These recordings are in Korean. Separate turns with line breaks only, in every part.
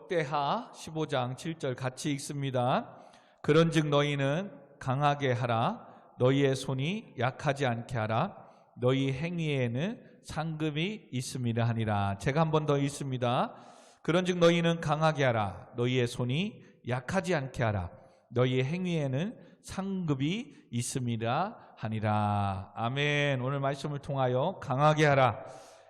역대하 15장 7절 같이 읽습니다. 그런즉 너희는 강하게 하라. 너희의 손이 약하지 않게 하라. 너희 행위에는 상급이 있음이라 하니라. 제가 한 번 더 읽습니다. 그런즉 너희는 강하게 하라. 너희의 손이 약하지 않게 하라. 너희의 행위에는 상급이 있음이라 하니라. 아멘. 오늘 말씀을 통하여 강하게 하라,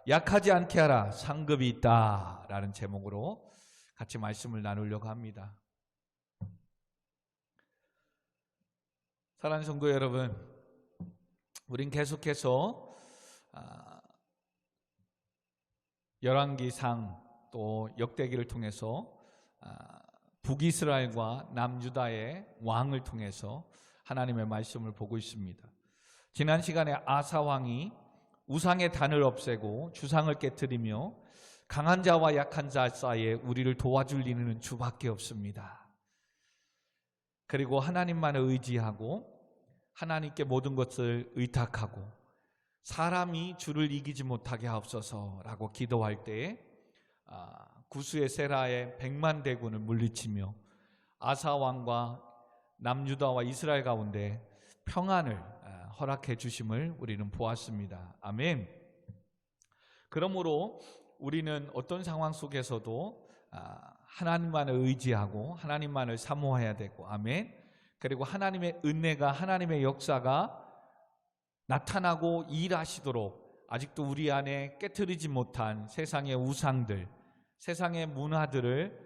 약하지 않게 하라, 상급이 있다 라는 제목으로 같이 말씀을 나누려고 합니다. 사랑하는 성도 여러분, 우린 계속해서 열왕기상 또 역대기를 통해서 북이스라엘과 남유다의 왕을 통해서 하나님의 말씀을 보고 있습니다. 지난 시간에 아사 왕이 우상의 단을 없애고 주상을 깨뜨리며 강한 자와 약한 자 사이에 우리를 도와줄 이는 주밖에 없습니다. 그리고 하나님만을 의지하고 하나님께 모든 것을 의탁하고 사람이 주를 이기지 못하게 하옵소서라고 기도할 때에 구스의 세라의 100만 대군을 물리치며 아사 왕과 남유다와 이스라엘 가운데 평안을 허락해 주심을 우리는 보았습니다. 아멘. 그러므로 우리는 어떤 상황 속에서도 하나님만을 의지하고 하나님만을 사모해야 되고, 아멘. 그리고 하나님의 은혜가, 하나님의 역사가 나타나고 일하시도록 아직도 우리 안에 깨트리지 못한 세상의 우상들, 세상의 문화들을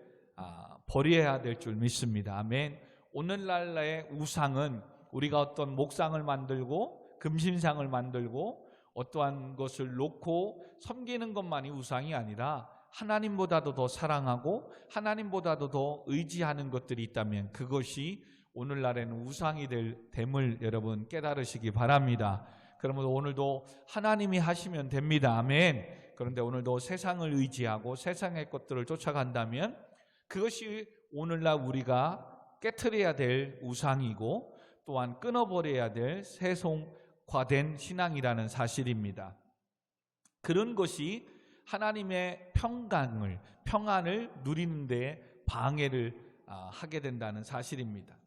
버려야 될 줄 믿습니다. 아멘. 오늘날의 우상은 우리가 어떤 목상을 만들고 금신상을 만들고 어떠한 것을 놓고 섬기는 것만이 우상이 아니라 하나님보다도 더 사랑하고 하나님보다도 더 의지하는 것들이 있다면 그것이 오늘날에는 우상이 됨을 여러분 깨달으시기 바랍니다. 그러면 오늘도 하나님이 하시면 됩니다. 아멘. 그런데 오늘도 세상을 의지하고 세상의 것들을 쫓아간다면 그것이 오늘날 우리가 깨트려야 될 우상이고 또한 끊어버려야 될 세속화된 신앙이라는 사실입니다. 그런 것이 하나님의 평안을 누리는 데 방해를 하게 된다는 사실입니다.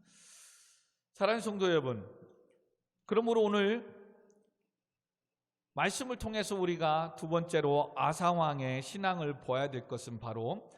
사랑하는 성도 여러분, 그러므로 오늘 말씀을 통해서 우리가 두 번째로 아사왕의 신앙을 보아야 될 것은 바로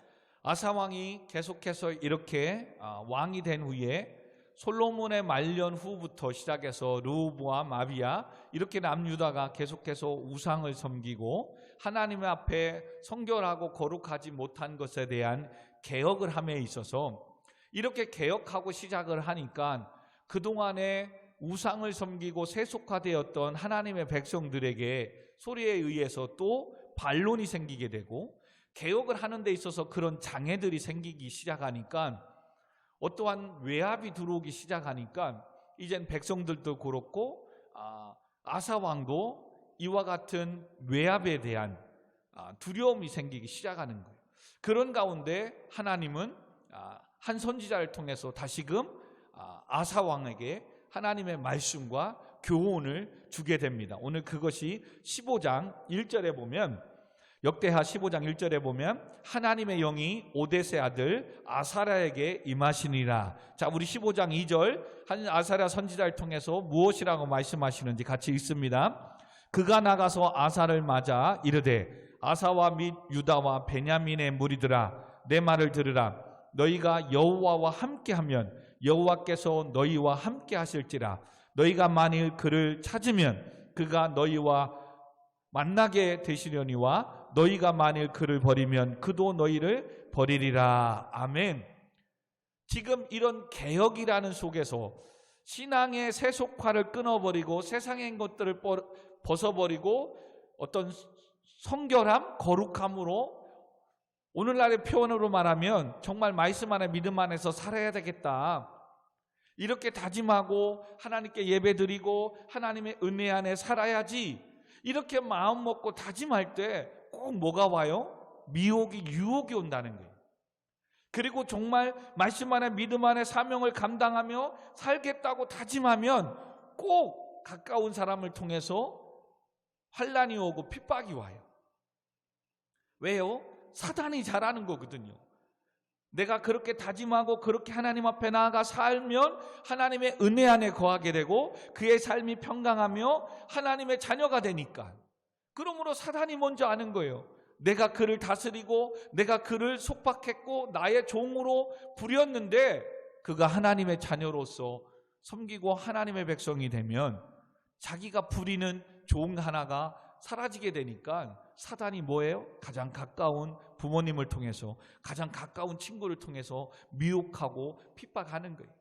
아사왕이 계속해서 이렇게 왕이 된 후에 솔로몬의 말년 후부터 시작해서 르호보암, 아비야 이렇게 남유다가 계속해서 우상을 섬기고 하나님 앞에 성결하고 거룩하지 못한 것에 대한 개혁을 함에 있어서 이렇게 개혁하고 시작을 하니까 그동안에 우상을 섬기고 세속화되었던 하나님의 백성들에게 소리에 의해서 또 반론이 생기게 되고 개혁을 하는 데 있어서 그런 장애들이 생기기 시작하니까 어떠한 외압이 들어오기 시작하니까 이젠 백성들도 그렇고 아사왕도 이와 같은 외압에 대한 두려움이 생기기 시작하는 거예요. 그런 가운데 하나님은 한 선지자를 통해서 다시금 아사왕에게 하나님의 말씀과 교훈을 주게 됩니다. 오늘 그것이 15장 1절에 보면 역대하 15장 1절에 보면 하나님의 영이 오뎃의 아들 아사랴에게 임하시니라. 자, 우리 15장 2절 한 아사랴 선지자를 통해서 무엇이라고 말씀하시는지 같이 읽습니다. 그가 나가서 아사를 맞아 이르되 아사와 및 유다와 베냐민의 무리들아 내 말을 들으라. 너희가 여호와와 함께하면 여호와께서 너희와 함께 하실지라. 너희가 만일 그를 찾으면 그가 너희와 만나게 되시려니와 너희가 만일 그를 버리면 그도 너희를 버리리라. 아멘. 지금 이런 개혁이라는 속에서 신앙의 세속화를 끊어버리고 세상의 것들을 벗어버리고 어떤 성결함, 거룩함으로 오늘날의 표현으로 말하면 정말 말씀 안에 믿음 안에서 살아야 되겠다. 이렇게 다짐하고 하나님께 예배드리고 하나님의 은혜 안에 살아야지. 이렇게 마음 먹고 다짐할 때 꼭 뭐가 와요? 미혹이, 유혹이 온다는 거예요. 그리고 정말 말씀 안에 믿음 안에 사명을 감당하며 살겠다고 다짐하면 꼭 가까운 사람을 통해서 환난이 오고 핍박이 와요. 왜요? 사단이 잘하는 거거든요. 내가 그렇게 다짐하고 그렇게 하나님 앞에 나아가 살면 하나님의 은혜 안에 거하게 되고 그의 삶이 평강하며 하나님의 자녀가 되니까. 그러므로 사단이 먼저 아는 거예요. 내가 그를 다스리고 내가 그를 속박했고 나의 종으로 부렸는데 그가 하나님의 자녀로서 섬기고 하나님의 백성이 되면 자기가 부리는 종 하나가 사라지게 되니까 사단이 뭐예요? 가장 가까운 부모님을 통해서, 가장 가까운 친구를 통해서 미혹하고 핍박하는 거예요.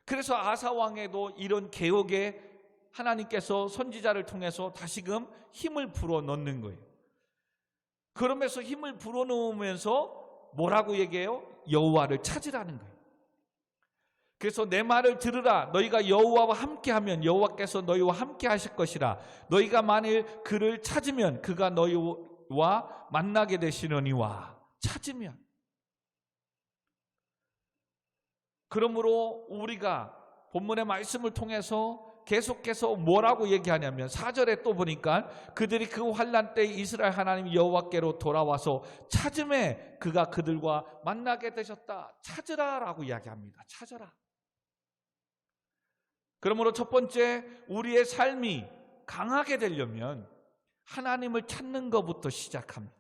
그래서 아사 왕에도 이런 개혁에 하나님께서 선지자를 통해서 다시금 힘을 불어넣는 거예요. 그러면서 힘을 불어넣으면서 뭐라고 얘기해요? 여호와를 찾으라는 거예요. 그래서 내 말을 들으라. 너희가 여호와와 함께하면 여호와께서 너희와 함께 하실 것이라. 너희가 만일 그를 찾으면 그가 너희와 만나게 되시려니와. 찾으면. 그러므로 우리가 본문의 말씀을 통해서 계속해서 뭐라고 얘기하냐면 4절에 또 보니까 그들이 그 환난 때 이스라엘 하나님 여호와께로 돌아와서 찾음에 그가 그들과 만나게 되셨다. 찾으라라고 이야기합니다. 찾아라. 그러므로 첫 번째, 우리의 삶이 강하게 되려면 하나님을 찾는 것부터 시작합니다.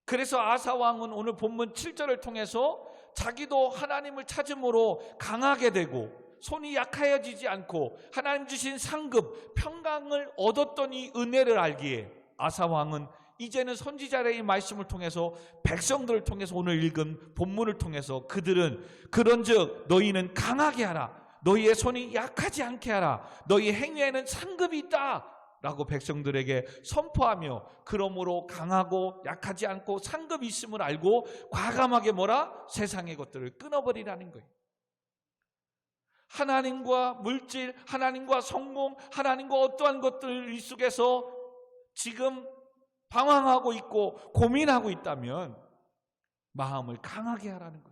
그래서 아사 왕은 오늘 본문 7절을 통해서 자기도 하나님을 찾음으로 강하게 되고 손이 약하여지지 않고 하나님 주신 상급, 평강을 얻었던 이 은혜를 알기에 아사 왕은 이제는 선지자의 이 말씀을 통해서 백성들을 통해서 오늘 읽은 본문을 통해서 그들은 그런즉 너희는 강하게 하라. 너희의 손이 약하지 않게 하라. 너희 행위에는 상급이 있다 라고 백성들에게 선포하며 그러므로 강하고 약하지 않고 상급이 있음을 알고 과감하게 뭐라? 세상의 것들을 끊어버리라는 거예요. 하나님과 물질, 하나님과 성공, 하나님과 어떠한 것들 속에서 지금 방황하고 있고 고민하고 있다면 마음을 강하게 하라는 거예요.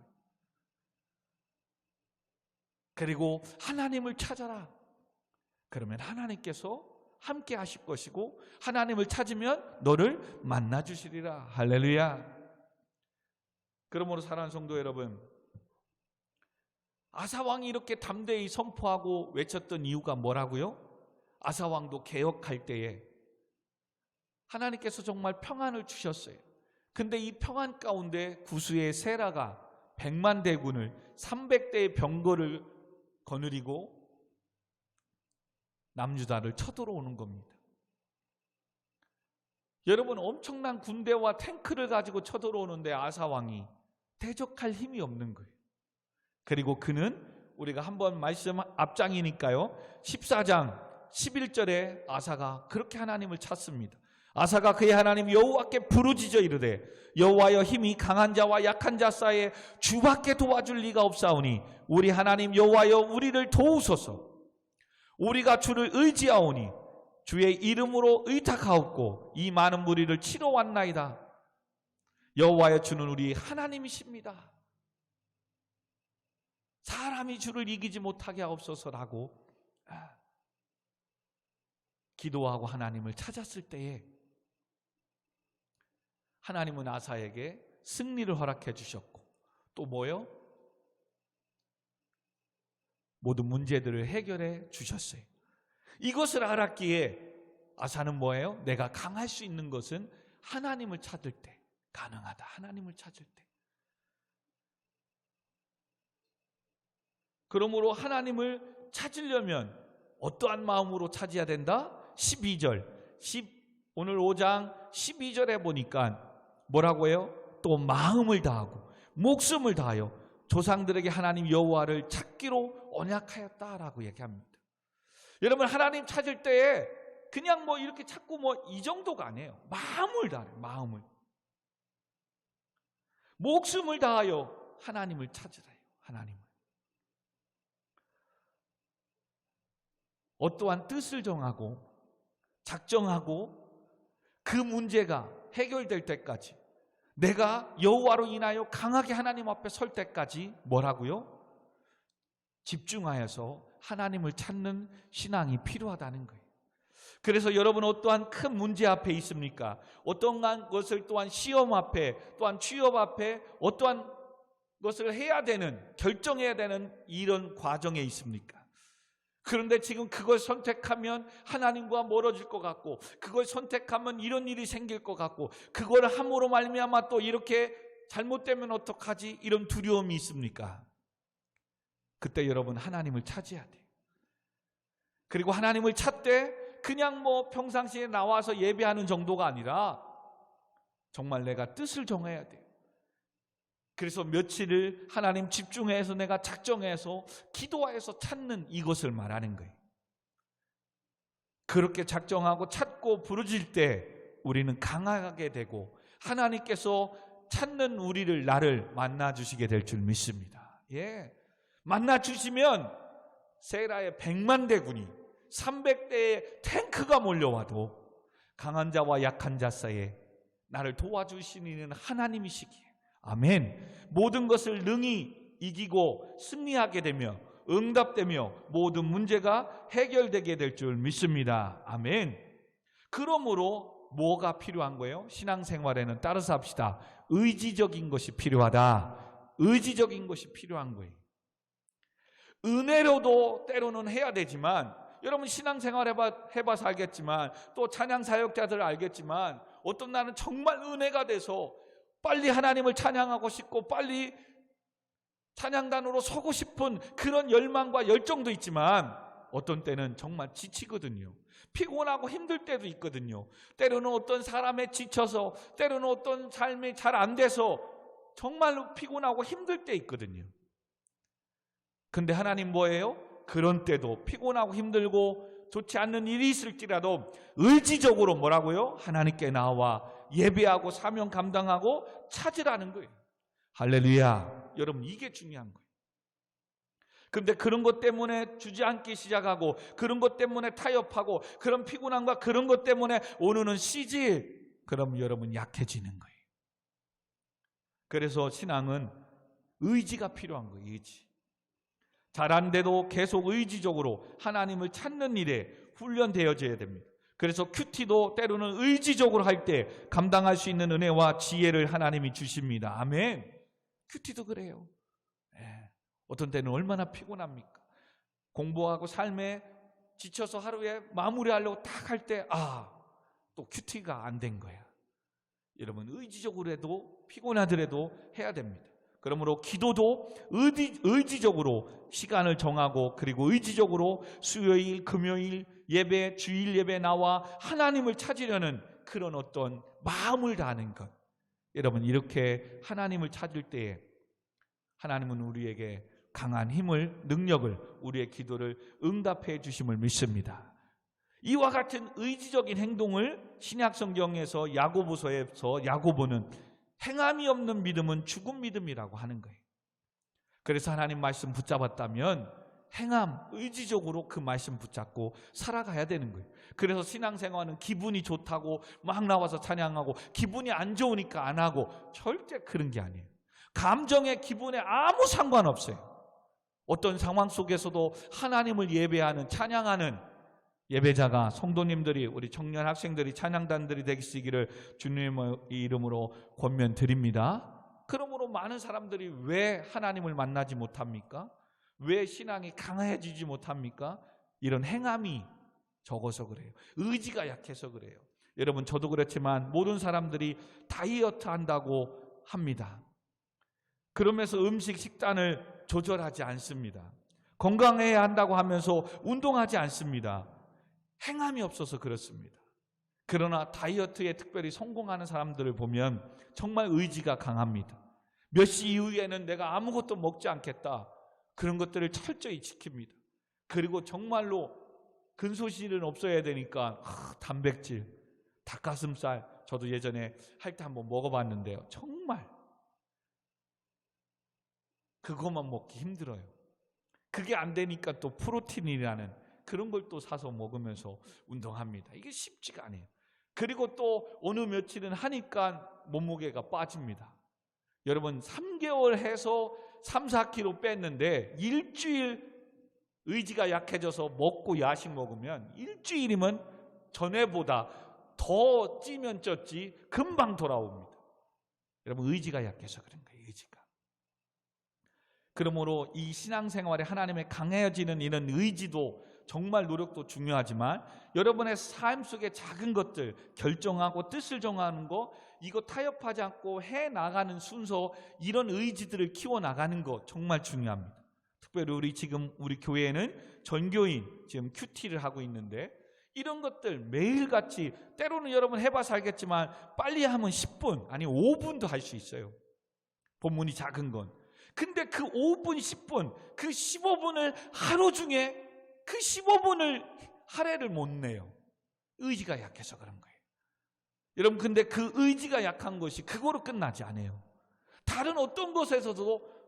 그리고 하나님을 찾아라. 그러면 하나님께서 함께 하실 것이고 하나님을 찾으면 너를 만나 주시리라. 할렐루야. 그러므로 사랑하는 성도 여러분, 아사왕이 이렇게 담대히 선포하고 외쳤던 이유가 뭐라고요? 아사왕도 개혁할 때에 하나님께서 정말 평안을 주셨어요. 근데 이 평안 가운데 구스의 세라가 100만 대군을 300대의 병거를 거느리고 남유다를 쳐들어오는 겁니다. 여러분, 엄청난 군대와 탱크를 가지고 쳐들어오는데 아사왕이 대적할 힘이 없는 거예요. 그리고 그는 우리가 한번 말씀 앞장이니까요 14장 11절에 아사가 그렇게 하나님을 찾습니다. 아사가 그의 하나님 여호와께 부르짖어 이르되 여호와여, 힘이 강한 자와 약한 자 사이에 주밖에 도와줄 리가 없사오니 우리 하나님 여호와여, 우리를 도우소서. 우리가 주를 의지하오니 주의 이름으로 의탁하옵고 이 많은 무리를 치러 왔나이다. 여호와여, 주는 우리 하나님이십니다. 사람이 주를 이기지 못하게 하옵소서라고 기도하고 하나님을 찾았을 때에 하나님은 아사에게 승리를 허락해 주셨고 또 뭐요? 모든 문제들을 해결해 주셨어요. 이것을 알았기에 아사는 뭐예요? 내가 강할 수 있는 것은 하나님을 찾을 때 가능하다. 하나님을 찾을 때. 그러므로 하나님을 찾으려면 어떠한 마음으로 찾아야 된다? 12절 오늘 5장 12절에 보니까 뭐라고 해요? 또 마음을 다하고 목숨을 다하여 조상들에게 하나님 여호와를 찾기로 언약하였다라고 얘기합니다. 여러분, 하나님 찾을 때에 그냥 뭐 이렇게 찾고 뭐 이 정도가 아니에요. 마음을 다해요. 마음을. 목숨을 다하여 하나님을 찾으래요. 하나님을. 어떠한 뜻을 정하고 작정하고 그 문제가 해결될 때까지 내가 여호와로 인하여 강하게 하나님 앞에 설 때까지 뭐라고요? 집중하여서 하나님을 찾는 신앙이 필요하다는 거예요. 그래서 여러분 어떠한 큰 문제 앞에 있습니까? 어떠한 것을 또한 시험 앞에, 또한 취업 앞에 어떠한 것을 해야 되는, 결정해야 되는 이런 과정에 있습니까? 그런데 지금 그걸 선택하면 하나님과 멀어질 것 같고, 그걸 선택하면 이런 일이 생길 것 같고, 그걸 함으로 말미암아 또 이렇게 잘못되면 어떡하지? 이런 두려움이 있습니까? 그때 여러분 하나님을 찾아야 돼요. 그리고 하나님을 찾되 그냥 평상시에 나와서 예배하는 정도가 아니라 정말 내가 뜻을 정해야 돼요. 그래서 며칠을 하나님 집중해서 내가 작정해서 기도해서 찾는 이것을 말하는 거예요. 그렇게 작정하고 찾고 부르질 때 우리는 강하게 되고 하나님께서 찾는 우리를, 나를 만나주시게 될 줄 믿습니다. 예, 만나주시면 세라의 100만 대군이 300대의 탱크가 몰려와도 강한 자와 약한 자 사이에 나를 도와주시는 하나님이시기에, 아멘. 모든 것을 능히 이기고 승리하게 되며 응답되며 모든 문제가 해결되게 될 줄 믿습니다. 아멘. 그러므로 뭐가 필요한 거예요? 신앙생활에는 따라서 합시다. 의지적인 것이 필요하다. 의지적인 것이 필요한 거예요. 은혜로도 때로는 해야 되지만, 여러분 신앙생활 해봐서 알겠지만, 또 찬양 사역자들 알겠지만, 어떤 날은 정말 은혜가 돼서 빨리 하나님을 찬양하고 싶고 빨리 찬양단으로 서고 싶은 그런 열망과 열정도 있지만, 어떤 때는 정말 지치거든요. 피곤하고 힘들 때도 있거든요. 때로는 어떤 사람에 지쳐서, 때로는 어떤 삶이 잘 안 돼서 정말로 피곤하고 힘들 때 있거든요. 근데 하나님 뭐예요? 그런 때도 피곤하고 힘들고 좋지 않는 일이 있을지라도 의지적으로 뭐라고요? 하나님께 나와 예배하고 사명 감당하고 찾으라는 거예요. 할렐루야. 여러분 이게 중요한 거예요. 그런데 그런 것 때문에 주저앉기 시작하고, 그런 것 때문에 타협하고, 그런 피곤함과 그런 것 때문에 오늘은 쉬지, 그럼 여러분 약해지는 거예요. 그래서 신앙은 의지가 필요한 거예요. 의지. 잘 안 돼도 계속 의지적으로 하나님을 찾는 일에 훈련되어져야 됩니다. 그래서 큐티도 때로는 의지적으로 할 때 감당할 수 있는 은혜와 지혜를 하나님이 주십니다. 아멘. 큐티도 그래요. 어떤 때는 얼마나 피곤합니까? 공부하고 삶에 지쳐서 하루에 마무리하려고 딱 할 때 또 큐티가 안 된 거야. 여러분 의지적으로 해도 피곤하더라도 해야 됩니다. 그러므로 기도도 의지적으로 시간을 정하고, 그리고 의지적으로 수요일, 금요일 예배, 주일 예배 나와 하나님을 찾으려는 그런 어떤 마음을 다하는 것. 여러분 이렇게 하나님을 찾을 때에 하나님은 우리에게 강한 힘을, 능력을, 우리의 기도를 응답해 주심을 믿습니다. 이와 같은 의지적인 행동을 신약 성경에서 야고보서에서 야고보는 행함이 없는 믿음은 죽은 믿음이라고 하는 거예요. 그래서 하나님 말씀 붙잡았다면 행함, 의지적으로 그 말씀 붙잡고 살아가야 되는 거예요. 그래서 신앙생활은 기분이 좋다고 막 나와서 찬양하고, 기분이 안 좋으니까 안 하고, 절대 그런 게 아니에요. 감정의 기분에 아무 상관없어요. 어떤 상황 속에서도 하나님을 예배하는, 찬양하는 예배자가, 성도님들이, 우리 청년 학생들이, 찬양단들이 되시기를 주님의 이름으로 권면드립니다. 그러므로 많은 사람들이 왜 하나님을 만나지 못합니까? 왜 신앙이 강해지지 못합니까? 이런 행함이 적어서 그래요. 의지가 약해서 그래요. 여러분 저도 그렇지만 모든 사람들이 다이어트 한다고 합니다. 그러면서 식단을 조절하지 않습니다. 건강해야 한다고 하면서 운동하지 않습니다. 행함이 없어서 그렇습니다. 그러나 다이어트에 특별히 성공하는 사람들을 보면 정말 의지가 강합니다. 몇 시 이후에는 내가 아무것도 먹지 않겠다, 그런 것들을 철저히 지킵니다. 그리고 정말로 근소실은 없어야 되니까 단백질, 닭가슴살, 저도 예전에 할 때 한번 먹어봤는데요, 정말 그것만 먹기 힘들어요. 그게 안 되니까 또 프로틴이라는 그런 걸 또 사서 먹으면서 운동합니다. 이게 쉽지가 않아요. 그리고 또 어느 며칠은 하니까 몸무게가 빠집니다. 여러분 3개월 해서 3, 4kg 뺐는데 일주일 의지가 약해져서 먹고 야식 먹으면 일주일이면 전에보다 더 찌면 쪘지 금방 돌아옵니다. 여러분, 의지가 약해서 그런 거예요. 의지가. 그러므로 이 신앙생활에 하나님의 강해지는 이런 의지도 정말 노력도 중요하지만 여러분의 삶 속의 작은 것들, 결정하고 뜻을 정하는 거, 이거 타협하지 않고 해나가는 순서, 이런 의지들을 키워나가는 거 정말 중요합니다. 특별히 우리 교회에는 전교인 지금 큐티를 하고 있는데 이런 것들 매일같이, 때로는 여러분 해봐서 알겠지만 빨리 하면 10분 아니 5분도 할 수 있어요. 본문이 작은 건. 근데 그 5분, 10분, 그 15분을 하루 중에 그 15분을 할애를 못 내요. 의지가 약해서 그런 거예요. 여러분, 근데 그 의지가 약한 것이 그거로 끝나지 않아요. 다른 어떤 것에서도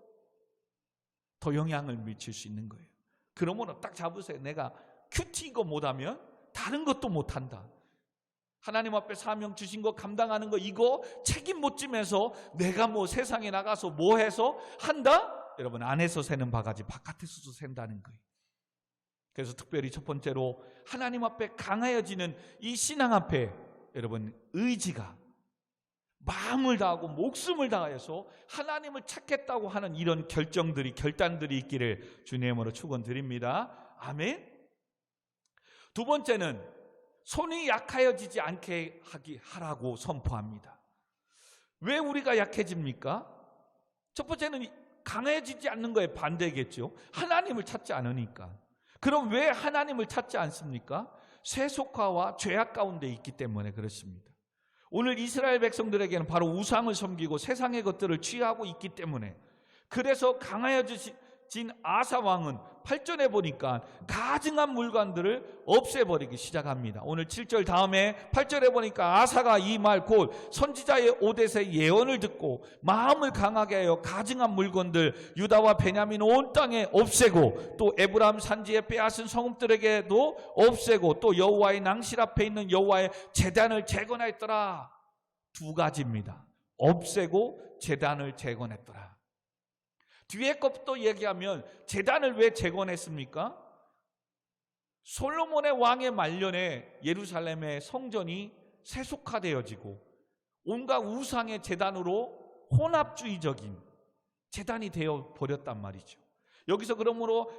더 영향을 미칠 수 있는 거예요. 그러므로 딱 잡으세요. 내가 큐티 이거 못하면 다른 것도 못한다. 하나님 앞에 사명 주신 거 감당하는 거, 이거 책임 못 지면서 내가 뭐 세상에 나가서 뭐 해서 한다? 여러분, 안에서 새는 바가지 바깥에서도 샌다는 거예요. 그래서 특별히 첫 번째로 하나님 앞에 강하여지는 이 신앙 앞에 여러분, 의지가, 마음을 다하고 목숨을 다해서 하나님을 찾겠다고 하는 이런 결단들이 있기를 주님으로 축원드립니다. 아멘. 두 번째는 손이 약하여지지 않게 하라고 선포합니다. 왜 우리가 약해집니까? 첫 번째는 강해지지 않는 거에 반대겠죠. 하나님을 찾지 않으니까. 그럼 왜 하나님을 찾지 않습니까? 세속화와 죄악 가운데 있기 때문에 그렇습니다. 오늘 이스라엘 백성들에게는 바로 우상을 섬기고 세상의 것들을 취하고 있기 때문에, 그래서 강하여진 아사 왕은 8절에 보니까 가증한 물건들을 없애버리기 시작합니다. 오늘 7절 다음에 8절에 보니까 아사가 이 말 곧 선지자의 오댓의 예언을 듣고 마음을 강하게 하여 가증한 물건들 유다와 베냐민 온 땅에 없애고, 또 에브라임 산지에 빼앗은 성읍들에게도 없애고, 또 여호와의 낭실 앞에 있는 여호와의 제단을 재건하였더라. 두 가지입니다. 없애고 재단을 재건했더라. 뒤에 것부터 얘기하면 제단을 왜 재건했습니까? 솔로몬의 왕의 말년에 예루살렘의 성전이 세속화되어지고 온갖 우상의 제단으로 혼합주의적인 제단이 되어 버렸단 말이죠. 여기서 그러므로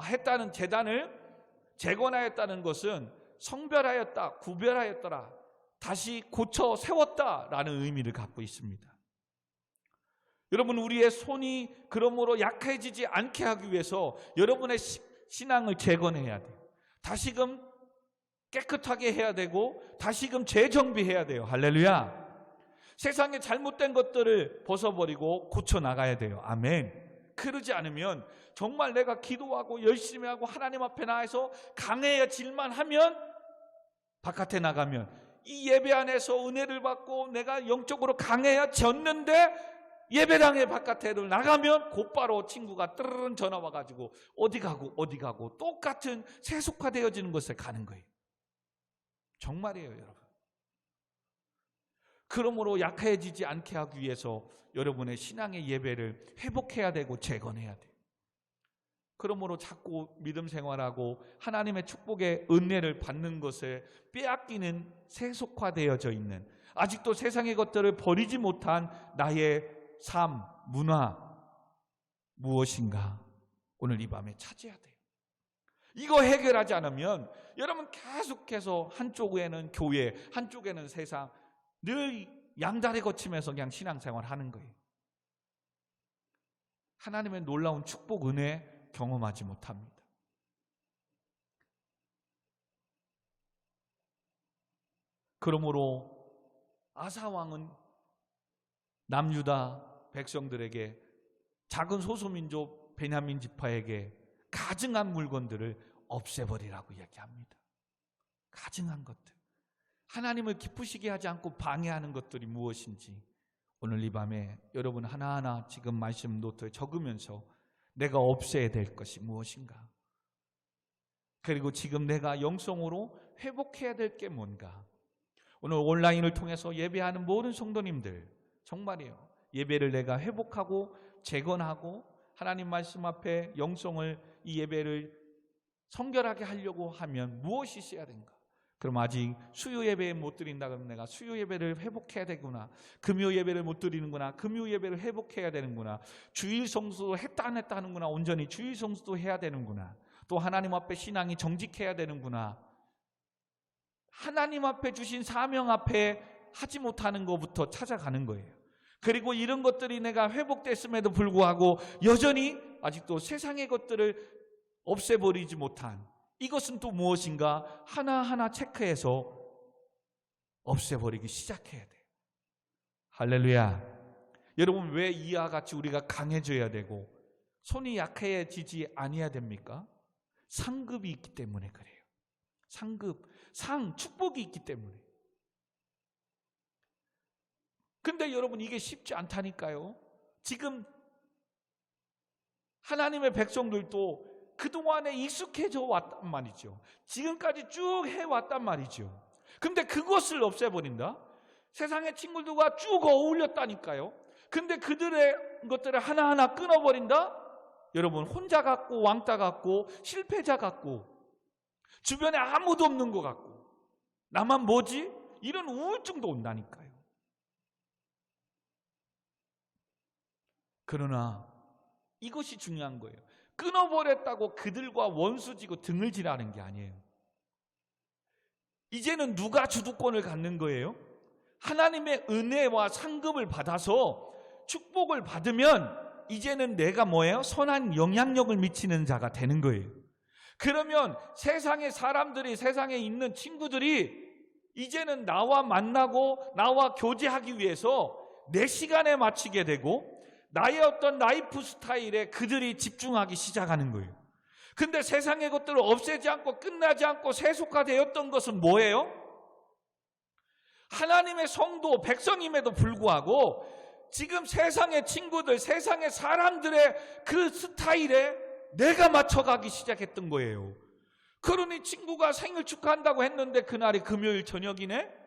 했다는 제단을 재건하였다는 것은 성별하였다, 구별하였더라, 다시 고쳐 세웠다라는 의미를 갖고 있습니다. 여러분, 우리의 손이 그러므로 약해지지 않게 하기 위해서 여러분의 신앙을 재건해야 돼요. 다시금 깨끗하게 해야 되고 다시금 재정비해야 돼요. 할렐루야. 세상에 잘못된 것들을 벗어버리고 고쳐나가야 돼요. 아멘. 그러지 않으면 정말 내가 기도하고 열심히 하고 하나님 앞에 나와서 강해질만 하면, 바깥에 나가면 이 예배 안에서 은혜를 받고 내가 영적으로 강해졌는데 예배당에 바깥에를 나가면 곧바로 친구가 뜨르릉 전화 와가지고 어디 가고 똑같은 세속화되어지는 곳에 가는 거예요. 정말이에요, 여러분. 그러므로 약해지지 않게 하기 위해서 여러분의 신앙의 예배를 회복해야 되고 재건해야 돼요. 그러므로 자꾸 믿음 생활하고 하나님의 축복의 은혜를 받는 것에 빼앗기는 세속화되어져 있는, 아직도 세상의 것들을 버리지 못한 나의 삶, 문화 무엇인가 오늘 이 밤에 찾아야 돼요. 이거 해결하지 않으면 여러분 계속해서 한쪽에는 교회, 한쪽에는 세상, 늘 양다리 거치면서 그냥 신앙생활 하는 거예요. 하나님의 놀라운 축복, 은혜 경험하지 못합니다. 그러므로 아사 왕은 남유다 백성들에게, 작은 소수민족 베냐민 지파에게 가증한 물건들을 없애버리라고 얘기합니다. 가증한 것들, 하나님을 기쁘시게 하지 않고 방해하는 것들이 무엇인지 오늘 이 밤에 여러분 하나하나 지금 말씀 노트에 적으면서 내가 없애야 될 것이 무엇인가, 그리고 지금 내가 영성으로 회복해야 될 게 뭔가. 오늘 온라인을 통해서 예배하는 모든 성도님들, 정말이에요, 예배를 내가 회복하고 재건하고 하나님 말씀 앞에 영성을, 이 예배를 성결하게 하려고 하면 무엇이 있어야 되는가? 그럼 아직 수요 예배 못 드린다 그러면 내가 수요 예배를 회복해야 되구나. 금요 예배를 못 드리는구나. 금요 예배를 회복해야 되는구나. 주일 성수도 했다 안 했다 하는구나. 온전히 주일 성수도 해야 되는구나. 또 하나님 앞에 신앙이 정직해야 되는구나. 하나님 앞에 주신 사명 앞에 하지 못하는 것부터 찾아가는 거예요. 그리고 이런 것들이 내가 회복됐음에도 불구하고 여전히 아직도 세상의 것들을 없애버리지 못한 이것은 또 무엇인가 하나하나 체크해서 없애버리기 시작해야 돼요. 할렐루야. 여러분, 왜 이와 같이 우리가 강해져야 되고 손이 약해지지 아니해야 됩니까? 상급이 있기 때문에 그래요. 축복이 있기 때문에. 근데 여러분, 이게 쉽지 않다니까요. 지금 하나님의 백성들도 그동안에 익숙해져 왔단 말이죠. 지금까지 쭉 해왔단 말이죠. 근데 그것을 없애버린다? 세상의 친구들과 쭉 어울렸다니까요. 근데 그들의 것들을 하나하나 끊어버린다? 여러분, 혼자 같고 왕따 같고 실패자 같고 주변에 아무도 없는 것 같고 나만 뭐지? 이런 우울증도 온다니까요. 그러나 이것이 중요한 거예요. 끊어버렸다고 그들과 원수지고 등을 지라는 게 아니에요. 이제는 누가 주도권을 갖는 거예요? 하나님의 은혜와 상급을 받아서 축복을 받으면 이제는 내가 뭐예요? 선한 영향력을 미치는 자가 되는 거예요. 그러면 세상의 사람들이, 세상에 있는 친구들이 이제는 나와 만나고 나와 교제하기 위해서 내 시간에 맞추게 되고 나의 어떤 라이프 스타일에 그들이 집중하기 시작하는 거예요. 근데 세상의 것들을 없애지 않고 끝나지 않고 세속화되었던 것은 뭐예요? 하나님의 성도, 백성임에도 불구하고 지금 세상의 친구들, 세상의 사람들의 그 스타일에 내가 맞춰가기 시작했던 거예요. 그러니 친구가 생일 축하한다고 했는데 그날이 금요일 저녁이네?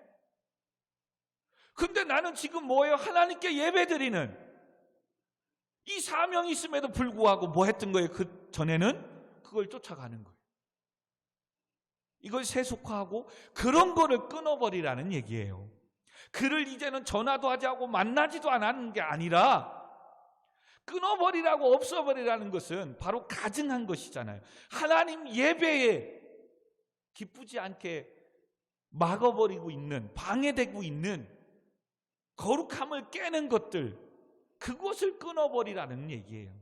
근데 나는 지금 뭐예요? 하나님께 예배드리는 이 사명이 있음에도 불구하고 뭐 했던 거예요? 그 전에는 그걸 쫓아가는 거예요. 이걸 세속화하고 그런 거를 끊어버리라는 얘기예요. 그를 이제는 전화도 하지 않고 만나지도 않는 게 아니라 끊어버리라고 없어버리라는 것은 바로 가증한 것이잖아요. 하나님 예배에 기쁘지 않게 막아버리고 있는, 방해되고 있는 거룩함을 깨는 것들, 그것을 끊어버리라는 얘기예요.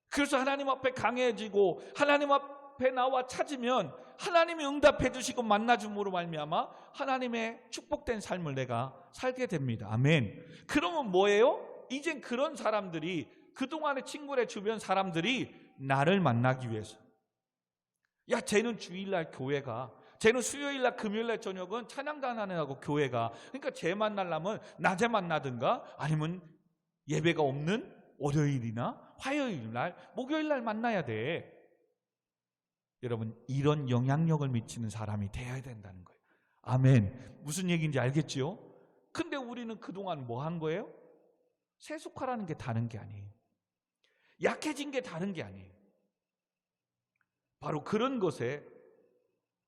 그래서 하나님 앞에 강해지고 하나님 앞에 나와 찾으면 하나님이 응답해 주시고 만나줌으로 말미암아 하나님의 축복된 삶을 내가 살게 됩니다. 아멘. 그러면 뭐예요? 이젠 그런 사람들이, 그동안의 친구의 주변 사람들이 나를 만나기 위해서, 야, 쟤는 주일날 교회가, 쟤는 수요일날 금요일날 저녁은 찬양단하고 교회가, 그러니까 쟤 만나려면 낮에 만나든가 아니면 예배가 없는 월요일이나 화요일날, 목요일날 만나야 돼. 여러분, 이런 영향력을 미치는 사람이 되어야 된다는 거예요. 아멘. 무슨 얘기인지 알겠지요? 근데 우리는 그동안 뭐 한 거예요? 세속화라는 게 다른 게 아니에요. 약해진 게 다른 게 아니에요. 바로 그런 것에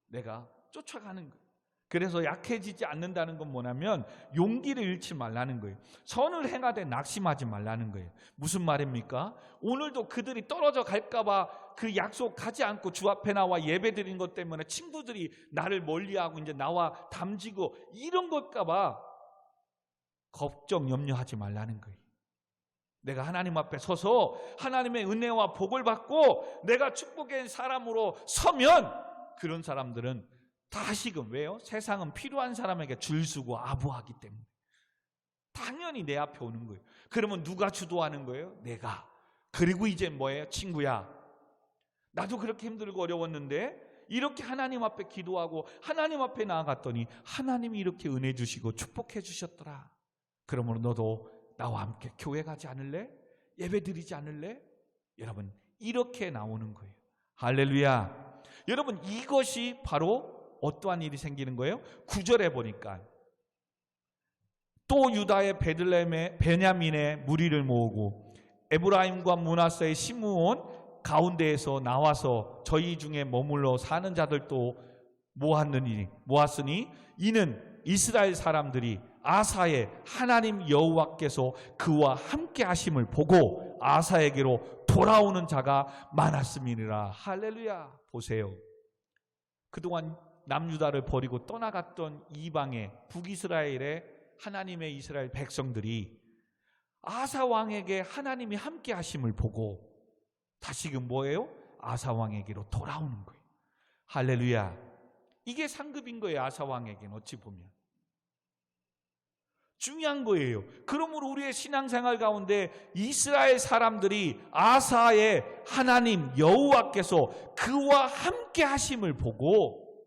내가 쫓아가는 거예요. 그래서 약해지지 않는다는 건 뭐냐면 용기를 잃지 말라는 거예요. 선을 행하되 낙심하지 말라는 거예요. 무슨 말입니까? 오늘도 그들이 떨어져 갈까 봐 그 약속 가지 않고 주 앞에 나와 예배 드린 것 때문에 친구들이 나를 멀리하고 이제 나와 담지고 이런 걸까 봐 걱정, 염려하지 말라는 거예요. 내가 하나님 앞에 서서 하나님의 은혜와 복을 받고 내가 축복의 사람으로 서면 그런 사람들은 다시금, 왜요? 세상은 필요한 사람에게 줄 서고 아부하기 때문에 당연히 내 앞에 오는 거예요. 그러면 누가 주도하는 거예요? 내가. 그리고 이제 뭐예요? 친구야, 나도 그렇게 힘들고 어려웠는데 이렇게 하나님 앞에 기도하고 하나님 앞에 나아갔더니 하나님이 이렇게 은혜 주시고 축복해 주셨더라. 그러므로 너도 나와 함께 교회 가지 않을래? 예배 드리지 않을래? 여러분, 이렇게 나오는 거예요. 할렐루야. 여러분, 이것이 바로 어떠한 일이 생기는 거예요? 9절에 보니까 또 유다의 베들레헴의 베냐민의 무리를 모으고 에브라임과 므낫세의 시므온 가운데에서 나와서 저희 중에 머물러 사는 자들도 모았으니 이는 이스라엘 사람들이 아사의 하나님 여호와께서 그와 함께 하심을 보고 아사에게로 돌아오는 자가 많았음이니라. 할렐루야. 보세요. 그동안 남유다를 버리고 떠나갔던 이방의 북이스라엘의 하나님의 이스라엘 백성들이 아사 왕에게 하나님이 함께 하심을 보고 다시금 뭐예요? 아사 왕에게로 돌아오는 거예요. 할렐루야. 이게 상급인 거예요. 아사 왕에게는 어찌 보면 중요한 거예요. 그러므로 우리의 신앙생활 가운데 이스라엘 사람들이 아사의 하나님 여호와께서 그와 함께 하심을 보고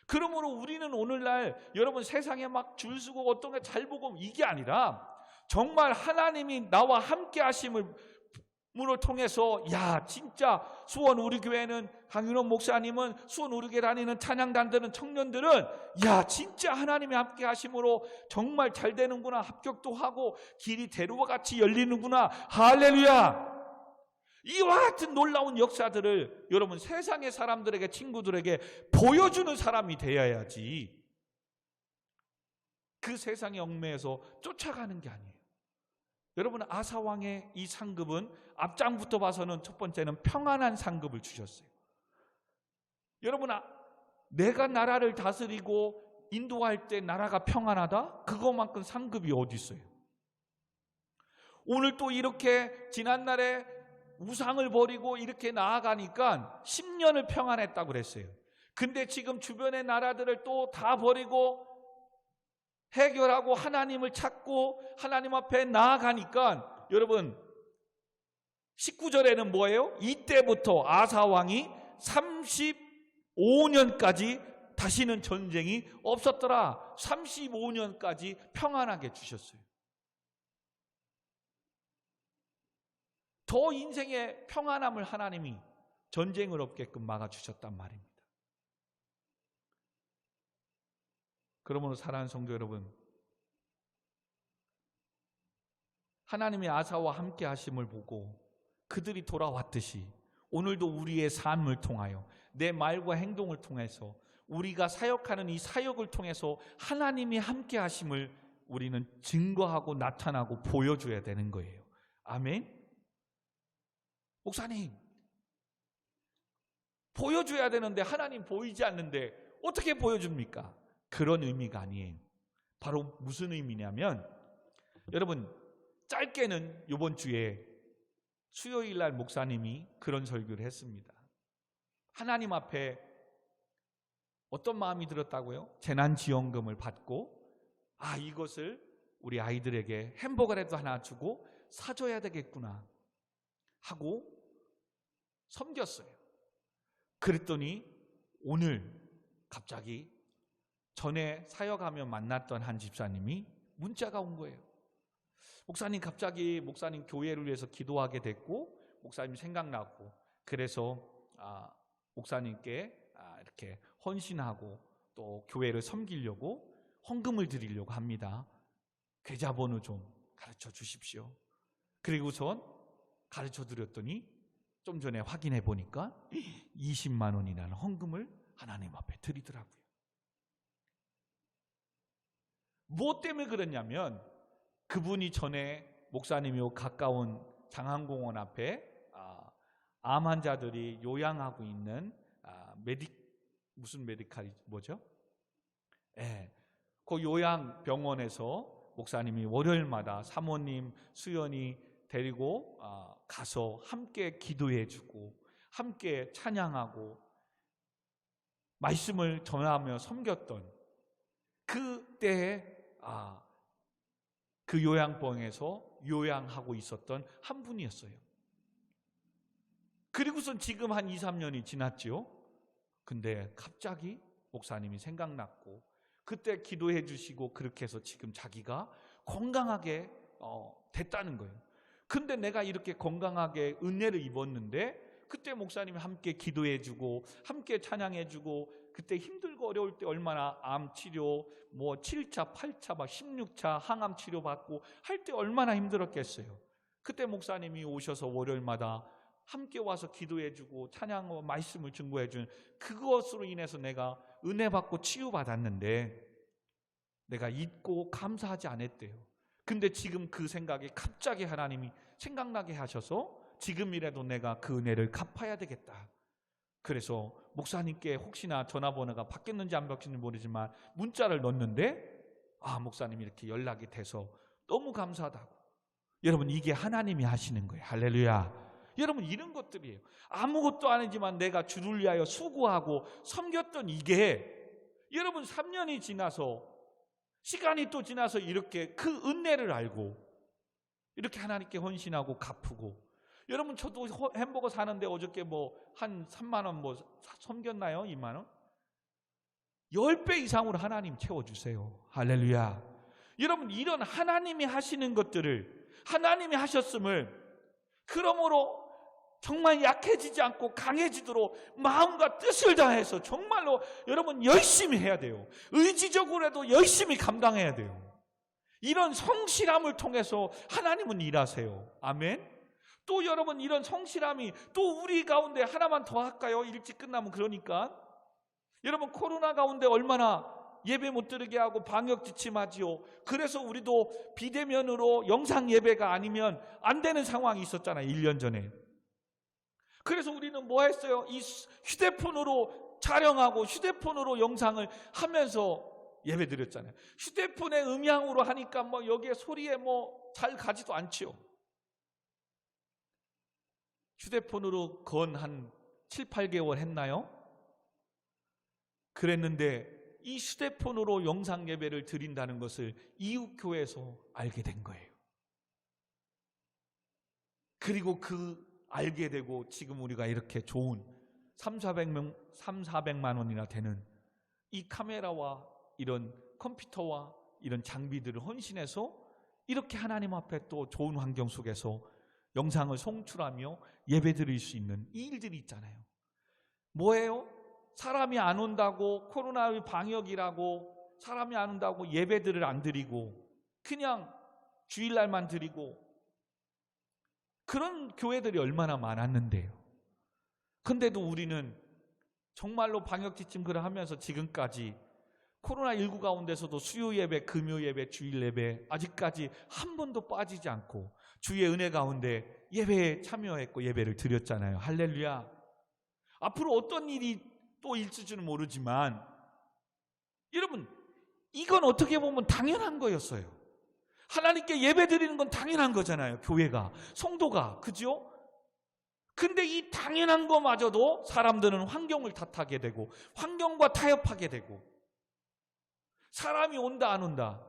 그러므로 우리는 오늘날 여러분 세상에 막 줄 서고 어떤 게 잘 보고 이게 아니라 정말 하나님이 나와 함께 하심을 통해서 야 진짜 수원 우리 교회는 강윤원 목사님은 수원 우리 교회 다니는 찬양단들은 청년들은 야 진짜 하나님이 함께 하심으로 정말 잘 되는구나. 합격도 하고 길이 대로와 같이 열리는구나. 할렐루야. 이와 같은 놀라운 역사들을 여러분 세상의 사람들에게 친구들에게 보여주는 사람이 되어야지 그 세상의 얽매에서 쫓아가는 게 아니에요. 여러분 아사 왕의 이 상급은 앞장부터 봐서는 첫 번째는 평안한 상급을 주셨어요. 여러분 내가 나라를 다스리고 인도할 때 나라가 평안하다? 그것만큼 상급이 어디 있어요? 오늘 또 이렇게 지난날에 우상을 버리고 이렇게 나아가니까 10년을 평안했다고 그랬어요. 근데 지금 주변의 나라들을 또 다 버리고 해결하고 하나님을 찾고 하나님 앞에 나아가니까 여러분 19절에는 뭐예요? 이때부터 아사 왕이 35년까지 다시는 전쟁이 없었더라. 35년까지 평안하게 주셨어요. 더 인생의 평안함을 하나님이 전쟁을 없게끔 막아주셨단 말입니다. 그러므로 사랑하는 성도 여러분, 하나님의 아사와 함께 하심을 보고 그들이 돌아왔듯이 오늘도 우리의 삶을 통하여 내 말과 행동을 통해서 우리가 사역하는 이 사역을 통해서 하나님이 함께 하심을 우리는 증거하고 나타나고 보여줘야 되는 거예요. 아멘. 목사님 보여줘야 되는데 하나님 보이지 않는데 어떻게 보여줍니까? 그런 의미가 아니에요. 바로 무슨 의미냐면 여러분 짧게는 이번 주에 수요일 날 목사님이 그런 설교를 했습니다. 하나님 앞에 어떤 마음이 들었다고요? 재난지원금을 받고 이것을 우리 아이들에게 햄버거라도 하나 주고 사줘야 되겠구나 하고 섬겼어요. 그랬더니 오늘 갑자기 전에 사역하며 만났던 한 집사님이 문자가 온 거예요. 목사님 갑자기 목사님 교회를 위해서 기도하게 됐고 목사님 생각나고 그래서 목사님께 이렇게 헌신하고 또 교회를 섬기려고 헌금을 드리려고 합니다. 계좌번호 좀 가르쳐 주십시오. 그리고선 가르쳐 드렸더니 좀 전에 확인해 보니까 20만 원이라는 헌금을 하나님 앞에 드리더라고요. 무엇 때문에 그랬냐면 그분이 전에 목사님이 가까운 장안공원 앞에 암 환자들이 요양하고 있는 무슨 메디칼이 뭐죠? 그 요양병원에서 목사님이 월요일마다 사모님, 수연이 데리고 가서 함께 기도해주고 함께 찬양하고 말씀을 전하며 섬겼던 그때에 그 요양병에서 요양하고 있었던 한 분이었어요. 그리고선 지금 한 2, 3년이 지났죠. 근데 갑자기 목사님이 생각났고 그때 기도해 주시고 그렇게 해서 지금 자기가 건강하게 됐다는 거예요. 근데 내가 이렇게 건강하게 은혜를 입었는데 그때 목사님이 함께 기도해 주고 함께 찬양해 주고 그때 힘들고 어려울 때 얼마나 암 치료, 뭐 7차, 8차, 막 16차 항암 치료 받고 할 때 얼마나 힘들었겠어요. 그때 목사님이 오셔서 월요일마다 함께 와서 기도해주고 찬양과 말씀을 증거해준 그것으로 인해서 내가 은혜 받고 치유받았는데 내가 잊고 감사하지 않았대요. 근데 지금 그 생각에 갑자기 하나님이 생각나게 하셔서 지금이라도 내가 그 은혜를 갚아야 되겠다. 그래서 목사님께 혹시나 전화번호가 바뀌었는지 안 바뀌었는지 모르지만 문자를 넣었는데 목사님이 이렇게 연락이 돼서 너무 감사하다고. 여러분, 이게 하나님이 하시는 거예요. 할렐루야. 여러분, 이런 것들이에요. 아무것도 아니지만 내가 주를 위하여 수고하고 섬겼던 이게 여러분 3년이 지나서 시간이 또 지나서 이렇게 그 은혜를 알고 이렇게 하나님께 헌신하고 갚고. 여러분, 저도 햄버거 사는데 어저께 뭐 한 3만 원 뭐 섬겼나요? 2만 원? 10배 이상으로 하나님 채워주세요. 할렐루야. 여러분, 이런 하나님이 하시는 것들을 하나님이 하셨음을, 그러므로 정말 약해지지 않고 강해지도록 마음과 뜻을 다해서 정말로 여러분 열심히 해야 돼요. 의지적으로라도 열심히 감당해야 돼요. 이런 성실함을 통해서 하나님은 일하세요. 아멘. 또 여러분, 이런 성실함이 또 우리 가운데 하나만 더 할까요? 일찍 끝나면. 그러니까 여러분, 코로나 가운데 얼마나 예배 못 드리게 하고 방역 지침하지요. 그래서 우리도 비대면으로 영상 예배가 아니면 안 되는 상황이 있었잖아요. 1년 전에. 그래서 우리는 뭐 했어요? 이 휴대폰으로 촬영하고 휴대폰으로 영상을 하면서 예배 드렸잖아요. 휴대폰의 음향으로 하니까 뭐 여기에 소리에 뭐 잘 가지도 않지요. 휴대폰으로 건 한 7, 8개월 했나요? 그랬는데 이 휴대폰으로 영상 예배를 드린다는 것을 이웃교회에서 알게 된 거예요. 그리고 알게 되고 지금 우리가 이렇게 좋은 400만 원이나 되는 이 카메라와 이런 컴퓨터와 이런 장비들을 헌신해서 이렇게 하나님 앞에 또 좋은 환경 속에서 영상을 송출하며 예배 드릴 수 있는 이 일들이 있잖아요. 뭐예요? 사람이 안 온다고, 코로나 방역이라고 사람이 안 온다고 예배들을 안 드리고 그냥 주일날만 드리고 그런 교회들이 얼마나 많았는데요. 근데도 우리는 정말로 방역 지침을 하면서 지금까지 코로나19 가운데서도 수요 예배, 금요 예배, 주일 예배 아직까지 한 번도 빠지지 않고 주의 은혜 가운데 예배에 참여했고 예배를 드렸잖아요. 할렐루야. 앞으로 어떤 일이 또 있을지는 모르지만 여러분, 이건 어떻게 보면 당연한 거였어요. 하나님께 예배 드리는 건 당연한 거잖아요. 교회가, 성도가, 그죠? 근데 이 당연한 거마저도 사람들은 환경을 탓하게 되고 환경과 타협하게 되고 사람이 온다 안 온다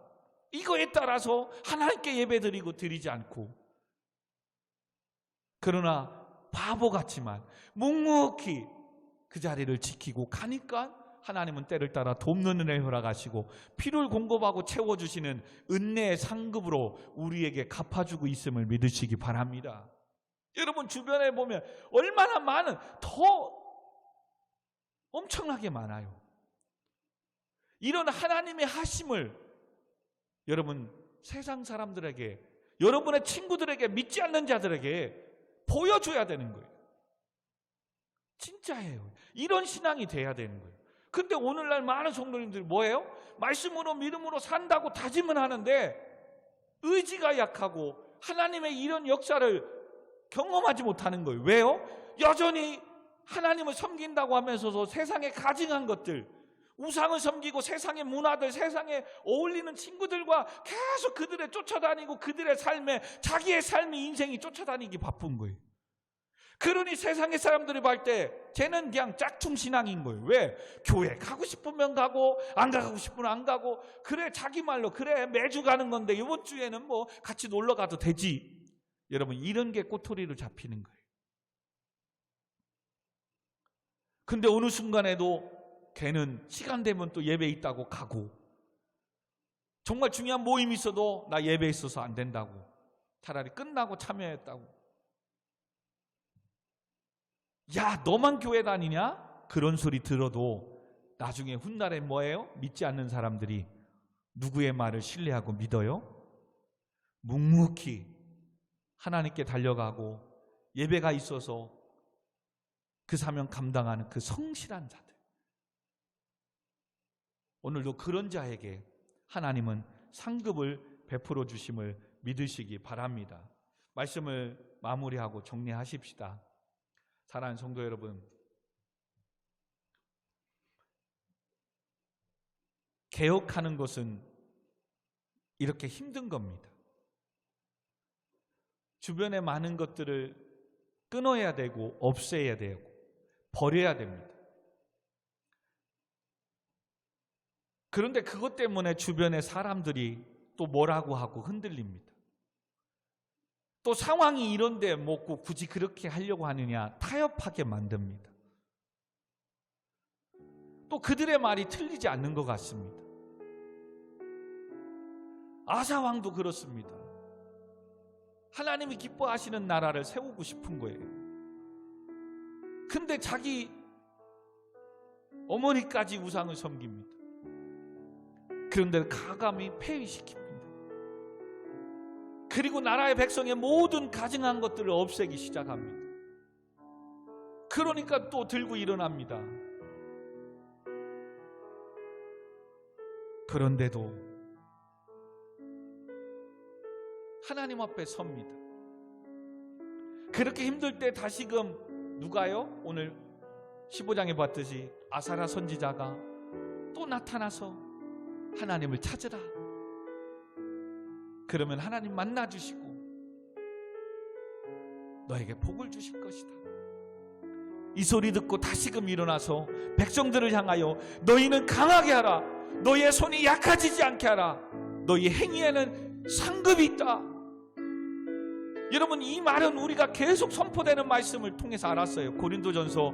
이거에 따라서 하나님께 예배 드리고 드리지 않고, 그러나 바보 같지만 묵묵히 그 자리를 지키고 가니까 하나님은 때를 따라 돕는 은혜를 허락하시고 피를 공급하고 채워주시는 은혜의 상급으로 우리에게 갚아주고 있음을 믿으시기 바랍니다. 여러분, 주변에 보면 얼마나 많은, 더 엄청나게 많아요. 이런 하나님의 하심을 여러분 세상 사람들에게, 여러분의 친구들에게, 믿지 않는 자들에게 보여줘야 되는 거예요. 진짜예요. 이런 신앙이 돼야 되는 거예요. 근데 오늘날 많은 성도님들이 뭐예요? 말씀으로 믿음으로 산다고 다짐은 하는데 의지가 약하고 하나님의 이런 역사를 경험하지 못하는 거예요. 왜요? 여전히 하나님을 섬긴다고 하면서도 세상에 가증한 것들, 우상을 섬기고 세상의 문화들, 세상에 어울리는 친구들과 계속 그들에 쫓아다니고 그들의 삶에, 자기의 삶이, 인생이 쫓아다니기 바쁜 거예요. 그러니 세상의 사람들이 볼 때 쟤는 그냥 짝퉁 신앙인 거예요. 왜? 교회 가고 싶으면 가고 안 가고 싶으면 안 가고, 그래 자기 말로 그래 매주 가는 건데 이번 주에는 뭐 같이 놀러 가도 되지. 여러분, 이런 게 꼬투리로 잡히는 거예요. 근데 어느 순간에도 걔는 시간 되면 또 예배 있다고 가고, 정말 중요한 모임이 있어도 나 예배 있어서 안 된다고, 차라리 끝나고 참여했다고. 야, 너만 교회 다니냐? 그런 소리 들어도 나중에 훗날에 뭐예요? 믿지 않는 사람들이 누구의 말을 신뢰하고 믿어요? 묵묵히 하나님께 달려가고 예배가 있어서 그 사명 감당하는 그 성실한 자들. 오늘도 그런 자에게 하나님은 상급을 베풀어 주심을 믿으시기 바랍니다. 말씀을 마무리하고 정리하십시다. 사랑하는 성도 여러분, 개혁하는 것은 이렇게 힘든 겁니다. 주변에 많은 것들을 끊어야 되고 없애야 되고 버려야 됩니다. 그런데 그것 때문에 주변의 사람들이 또 뭐라고 하고 흔들립니다. 또 상황이 이런데 뭐 굳이 그렇게 하려고 하느냐 타협하게 만듭니다. 또 그들의 말이 틀리지 않는 것 같습니다. 아사 왕도 그렇습니다. 하나님이 기뻐하시는 나라를 세우고 싶은 거예요. 근데 자기 어머니까지 우상을 섬깁니다. 그런데 가감히 폐위시킵니다. 그리고 나라의 백성의 모든 가증한 것들을 없애기 시작합니다. 그러니까 또 들고 일어납니다. 그런데도 하나님 앞에 섭니다. 그렇게 힘들 때 다시금 누가요? 오늘 15장에 봤듯이 아사랴 선지자가 또 나타나서 하나님을 찾으라. 그러면 하나님 만나주시고 너에게 복을 주실 것이다. 이 소리 듣고 다시금 일어나서 백성들을 향하여 너희는 강하게 하라. 너희의 손이 약해지지 않게 하라. 너희 행위에는 상급이 있다. 여러분, 이 말은 우리가 계속 선포되는 말씀을 통해서 알았어요. 고린도전서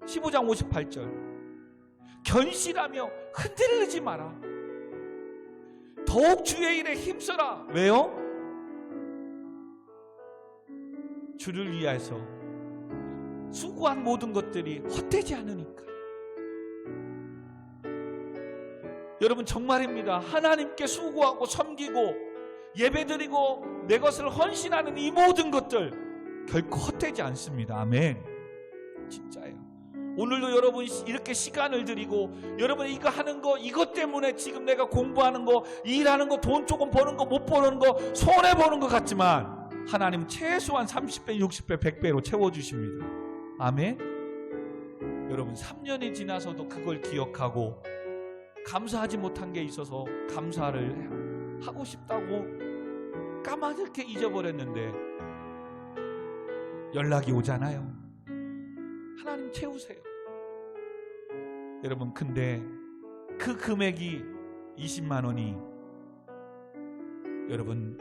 15장 58절. 견실하며 흔들리지 마라. 더욱 주의 일에 힘써라. 왜요? 주를 위해서 수고한 모든 것들이 헛되지 않으니까. 여러분, 정말입니다. 하나님께 수고하고 섬기고 예배드리고 내 것을 헌신하는 이 모든 것들 결코 헛되지 않습니다. 아멘. 진짜예요. 오늘도 여러분 이렇게 시간을 드리고 여러분 이거 하는 거, 이것 때문에 지금 내가 공부하는 거, 일하는 거, 돈 조금 버는 거, 못 버는 거, 손해보는 것 같지만 하나님은 최소한 30배, 60배, 100배로 채워주십니다. 아멘. 여러분 3년이 지나서도 그걸 기억하고 감사하지 못한 게 있어서 감사를 하고 싶다고 까맣게 잊어버렸는데 연락이 오잖아요. 하나님 채우세요. 여러분, 근데 그 금액이 20만 원이 여러분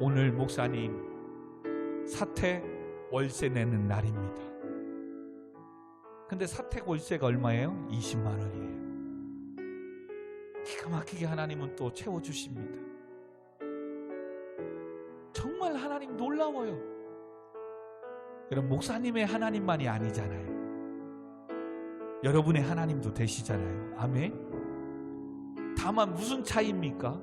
오늘 목사님 사택 월세 내는 날입니다. 근데 사택 월세가 얼마예요? 20만 원이에요. 기가 막히게 하나님은 또 채워주십니다. 정말 하나님 놀라워요. 여러분, 목사님의 하나님만이 아니잖아요. 여러분의 하나님도 되시잖아요. 아멘. 다만 무슨 차이입니까?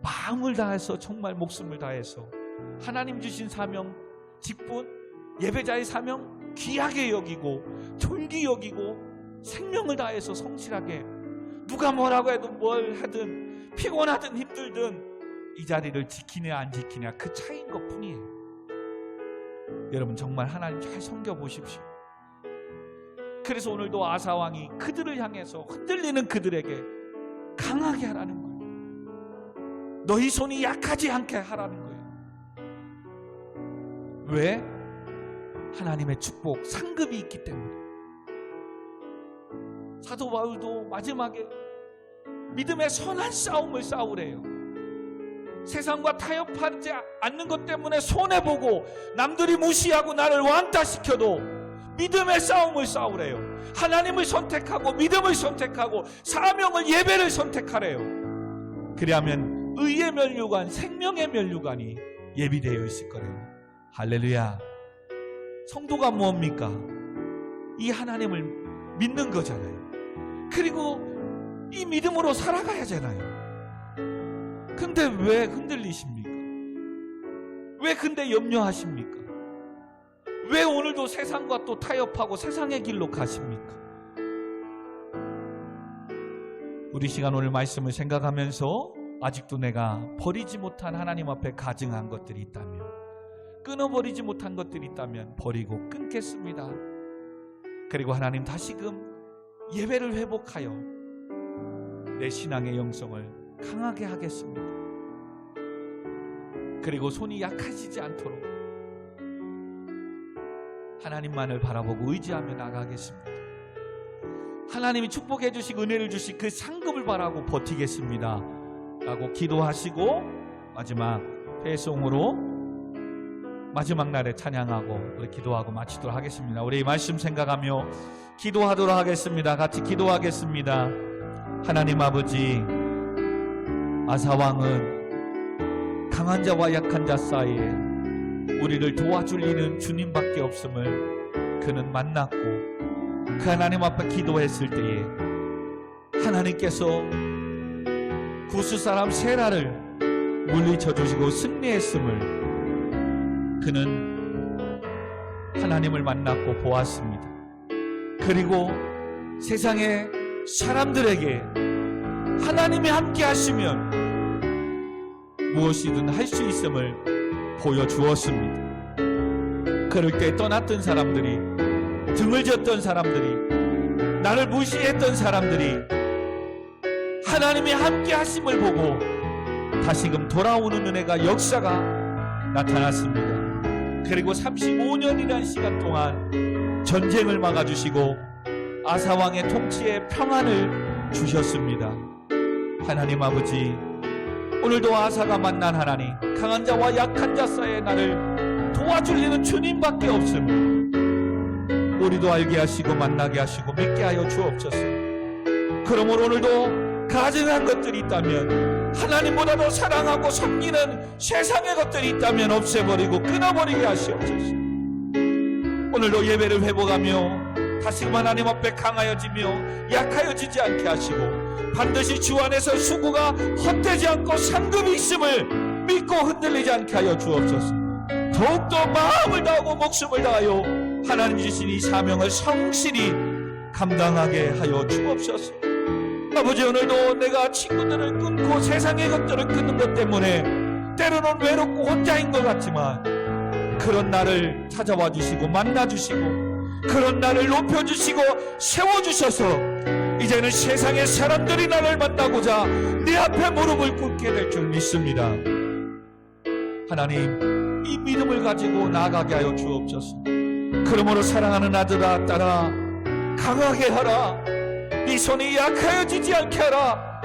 마음을 다해서, 정말 목숨을 다해서 하나님 주신 사명, 직분, 예배자의 사명 귀하게 여기고 존귀 여기고 생명을 다해서 성실하게, 누가 뭐라고 해도 뭘 하든 피곤하든 힘들든 이 자리를 지키냐 안 지키냐 그 차이인 것 뿐이에요. 여러분, 정말 하나님 잘 섬겨보십시오. 그래서 오늘도 아사왕이 그들을 향해서 흔들리는 그들에게 강하게 하라는 거예요. 너희 손이 약하지 않게 하라는 거예요. 왜? 하나님의 축복, 상급이 있기 때문에. 사도 바울도 마지막에 믿음의 선한 싸움을 싸우래요. 세상과 타협하지 않는 것 때문에 손해보고 남들이 무시하고 나를 완타시켜도 믿음의 싸움을 싸우래요. 하나님을 선택하고 믿음을 선택하고 사명을, 예배를 선택하래요. 그리하면 의의 면류관, 생명의 면류관이 예비되어 있을 거래요. 할렐루야. 성도가 뭡니까? 이 하나님을 믿는 거잖아요. 그리고 이 믿음으로 살아가야 하잖아요. 근데 왜 흔들리십니까? 왜 근데 염려하십니까? 왜 오늘도 세상과 또 타협하고 세상의 길로 가십니까? 우리 시간 오늘 말씀을 생각하면서 아직도 내가 버리지 못한 하나님 앞에 가증한 것들이 있다면, 끊어버리지 못한 것들이 있다면 버리고 끊겠습니다. 그리고 하나님 다시금 예배를 회복하여 내 신앙의 영성을 강하게 하겠습니다. 그리고 손이 약해지지 않도록 하나님만을 바라보고 의지하며 나가겠습니다. 하나님이 축복해 주시고 은혜를 주시 그 상급을 바라고 버티겠습니다 라고 기도하시고 마지막 회송으로 마지막 날에 찬양하고 우리 기도하고 마치도록 하겠습니다. 우리 말씀 생각하며 기도하도록 하겠습니다. 같이 기도하겠습니다. 하나님 아버지, 아사왕은 강한 자와 약한 자 사이에 우리를 도와줄 이는 주님밖에 없음을 그는 만났고, 그 하나님 앞에 기도했을 때에 하나님께서 구스 사람 세라를 물리쳐 주시고 승리했음을 그는 하나님을 만났고 보았습니다. 그리고 세상의 사람들에게 하나님이 함께 하시면 무엇이든 할 수 있음을 보여주었습니다. 그럴 때 떠났던 사람들이, 등을 졌던 사람들이, 나를 무시했던 사람들이 하나님이 함께 하심을 보고 다시금 돌아오는 은혜가, 역사가 나타났습니다. 그리고 35년이라는 시간 동안 전쟁을 막아주시고 아사왕의 통치에 평안을 주셨습니다. 하나님 아버지, 오늘도 아사가 만난 하나님, 강한 자와 약한 자 사이에 나를 도와줄 리는 주님밖에 없음을 우리도 알게 하시고 만나게 하시고 믿게 하여 주옵소서. 그러므로 오늘도 가증한 것들이 있다면, 하나님보다 더 사랑하고 섬기는 세상의 것들이 있다면 없애버리고 끊어버리게 하시옵소서. 오늘도 예배를 회복하며 다시금 하나님 앞에 강하여지며 약하여지지 않게 하시고, 반드시 주 안에서 수고가 헛되지 않고 상급이 있음을 믿고 흔들리지 않게 하여 주옵소서. 더욱더 마음을 다하고 목숨을 다하여 하나님 주신 이 사명을 성실히 감당하게 하여 주옵소서. 아버지, 오늘도 내가 친구들을 끊고 세상의 것들을 끊는 것 때문에 때로는 외롭고 혼자인 것 같지만, 그런 나를 찾아와 주시고 만나 주시고 그런 나를 높여주시고 세워주셔서 이제는 세상의 사람들이 나를 만나고자 내 앞에 무릎을 꿇게 될 줄 믿습니다. 하나님, 이 믿음을 가지고 나아가게 하여 주옵소서. 그러므로 사랑하는 아들아, 딸아, 강하게 하라. 네 손이 약하여지지 않게 하라.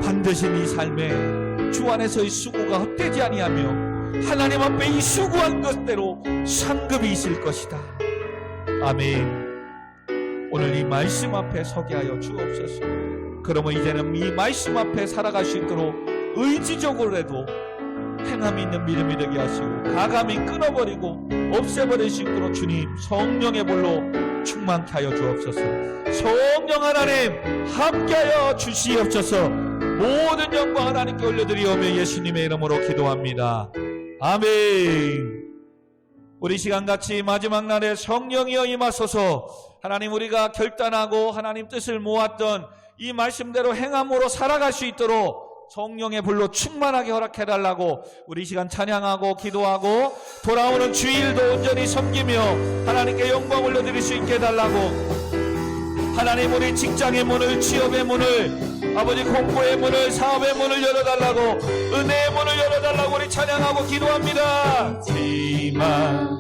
반드시 네 삶에 주 안에서의 수고가 헛되지 아니하며 하나님 앞에 이 수고한 것대로 상급이 있을 것이다. 아멘. 오늘 이 말씀 앞에 서게 하여 주옵소서. 그러면 이제는 이 말씀 앞에 살아갈 수 있도록 의지적으로라도 행함 있는 믿음이 되게 하시고 가감히 끊어버리고 없애버릴 수 있도록 주님 성령의 불로 충만케 하여 주옵소서. 성령 하나님 함께하여 주시옵소서. 모든 영광 하나님께 올려드리오며 예수님의 이름으로 기도합니다. 아멘. 우리 시간같이 마지막 날에 성령이여 임하소서. 하나님, 우리가 결단하고 하나님 뜻을 모았던 이 말씀대로 행함으로 살아갈 수 있도록 성령의 불로 충만하게 허락해달라고 우리 시간 찬양하고 기도하고 돌아오는 주일도 온전히 섬기며 하나님께 영광 올려드릴 수 있게 해달라고, 하나님 우리 직장의 문을, 취업의 문을, 아버지 공부의 문을, 사업의 문을 열어달라고, 은혜의 문을 열어달라고 우리 찬양하고 기도합니다. 지만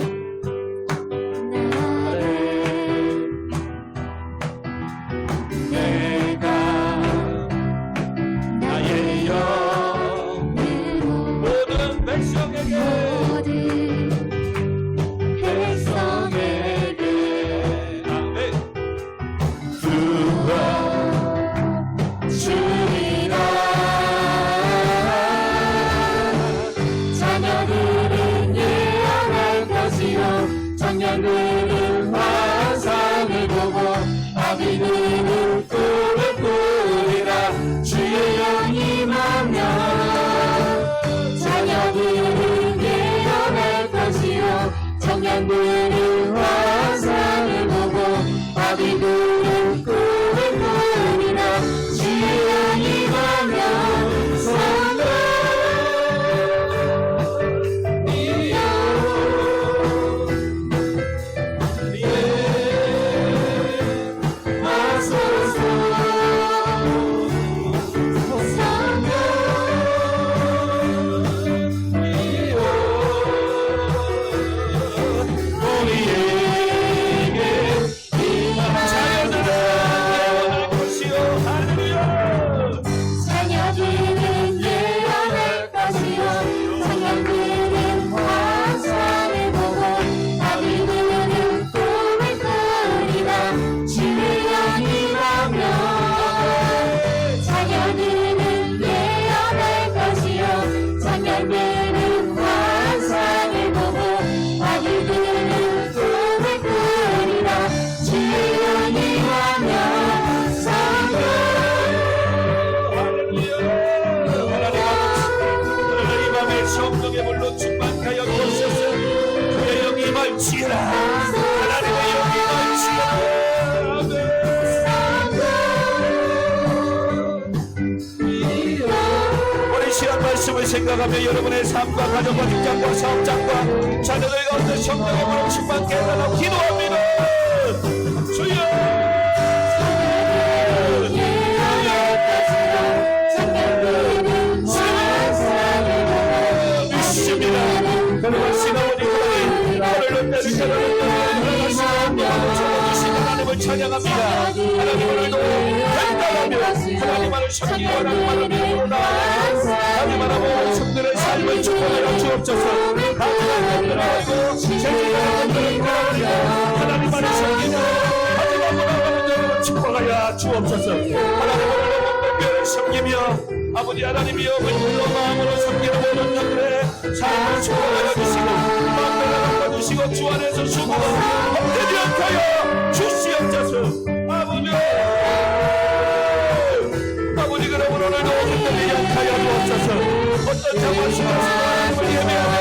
자녀들은 예언할 것이
성령의 물로 충만케 하여 주옵소서. 그의 영이 임할지어다. 하나님의 영이 임할지어다. 우리 시간 말씀을 생각하며 여러분의 삶과 가정과 직장과 사업장과 자녀들 가운데 성령의 물로 충만케 해달라고 기도합니다. 주여, 하나님을 찬양합니다. 하나님을 오늘도 간단하며 하나님만을 섬기고 하나님만을 믿음으로 나아가서 하나님 하나님의 성들의 삶을 축복하여 주옵소서. 하나님을 하나님만을 섬기며 하나님만을 축복하여 주옵소서. 하나님을 섬기며 아버지 하나님이여 물로 마음으로 섬기는 모든 자들의 삶을 축복하여 주시고 마음을 바꿔주시고 주 안에서 수고가 헛되지 않게 하여 주시옵소서. 아버지 그러므로 오늘도 헛되지 않게 하여 주옵소서. 어떤 상황 속에서 하나님을 예배하며